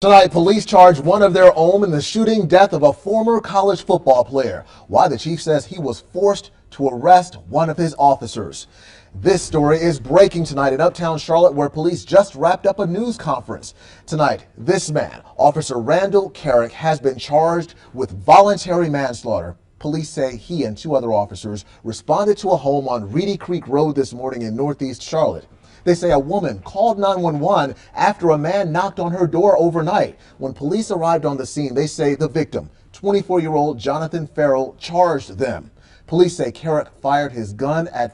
Tonight, police charge one of their own in the shooting death of a former college football player. Why the chief says he was forced to arrest one of his officers. This story is breaking tonight in Uptown Charlotte, where police just wrapped up a news conference. Tonight, this man, Officer Randall Carrick, has been charged with voluntary manslaughter. Police say he and two other officers responded to a home on Reedy Creek Road this morning in Northeast Charlotte. They say a woman called 911 after a man knocked on her door overnight. When police arrived on the scene, they say the victim, 24-year-old Jonathan Ferrell, charged them. Police say Carrick fired his gun at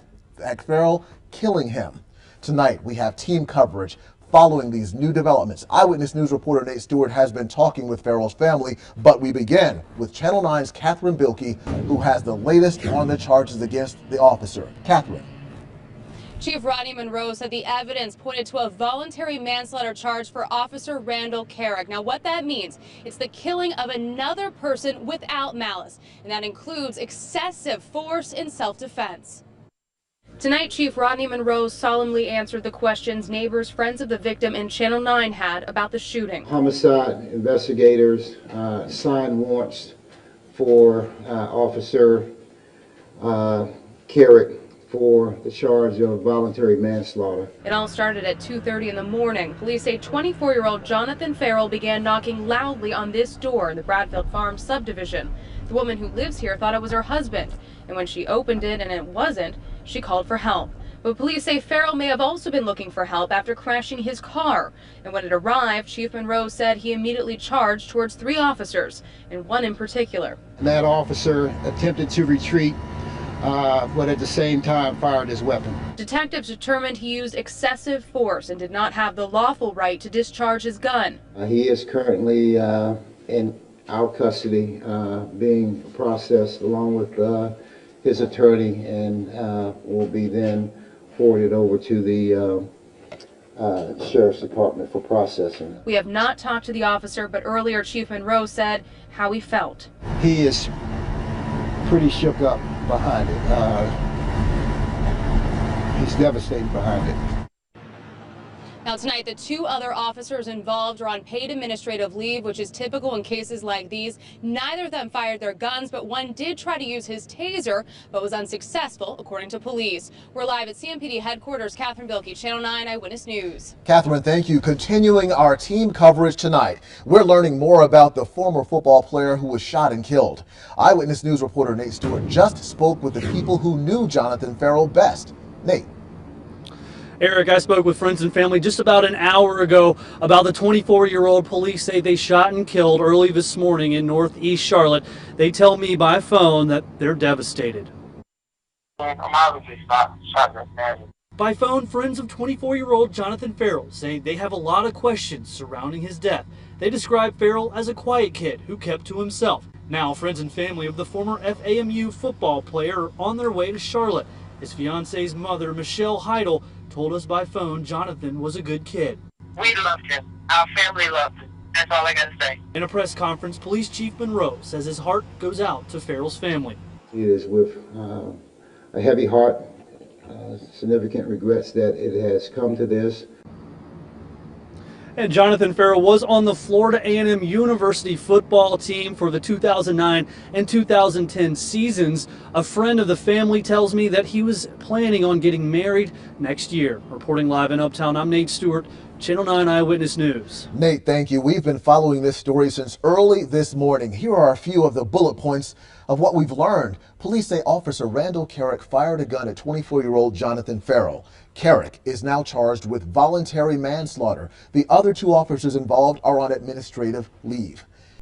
Ferrell, killing him. Tonight, we have team coverage following these new developments. Eyewitness News reporter Nate Stewart has been talking with Ferrell's family, but we begin with Channel 9's Catherine Bilkey, who has the latest on the charges against the officer. Catherine. Chief Rodney Monroe said the evidence pointed to a voluntary manslaughter charge for Officer Randall Carrick. Now, what that means, it's the killing of another person without malice, and that includes excessive force in self-defense. Tonight, Chief Rodney Monroe solemnly answered the questions neighbors, friends of the victim, and Channel 9 had about the shooting. Homicide investigators signed warrants for Officer Carrick for the charge of voluntary manslaughter. It all started at 2:30 in the morning. Police say 24-year-old Jonathan Ferrell began knocking loudly on this door in the Bradfield Farms subdivision. The woman who lives here thought it was her husband, and when she opened it and it wasn't, she called for help. But police say Ferrell may have also been looking for help after crashing his car. And when it arrived, Chief Monroe said he immediately charged towards 3 officers, and one in particular. That officer attempted to retreat, but at the same time fired his weapon. Detectives determined he used excessive force and did not have the lawful right to discharge his gun. He is currently in our custody, being processed along with his attorney, and will be then forwarded over to the Sheriff's Department for processing. We have not talked to the officer, but earlier Chief Monroe said how he felt. He is pretty shook up behind it. He's devastated behind it. Now tonight, the 2 other officers involved are on paid administrative leave, which is typical in cases like these. Neither of them fired their guns, but one did try to use his taser, but was unsuccessful, according to police. We're live at CMPD headquarters. Catherine Bilkey, Channel 9 Eyewitness News. Catherine, thank you. Continuing our team coverage tonight, we're learning more about the former football player who was shot and killed. Eyewitness News reporter Nate Stewart just spoke with the people who knew Jonathan Ferrell best. Nate. Eric, I spoke with friends and family just about an hour ago about the 24-year-old police say they shot and killed early this morning in Northeast Charlotte. They tell me by phone that they're devastated. I'm obviously shot right now. By phone, friends of 24-year-old Jonathan Ferrell say they have a lot of questions surrounding his death. They describe Ferrell as a quiet kid who kept to himself. Now, friends and family of the former FAMU football player are on their way to Charlotte. His fiance's mother, Michelle Heidel, told us by phone Jonathan was a good kid. We loved him. Our family loved him. That's all I gotta say. In a press conference, Police Chief Monroe says his heart goes out to Ferrell's family. It is with a heavy heart, significant regrets that it has come to this. And Jonathan Ferrell was on the Florida A&M University football team for the 2009 and 2010 seasons. A friend of the family tells me that he was planning on getting married next year. Reporting live in Uptown, I'm Nate Stewart, Channel 9 Eyewitness News. Nate, thank you. We've been following this story since early this morning. Here are a few of the bullet points of what we've learned. Police say Officer Randall Carrick fired a gun at 24-year-old Jonathan Ferrell. Carrick is now charged with voluntary manslaughter. The other 2 officers involved are on administrative leave.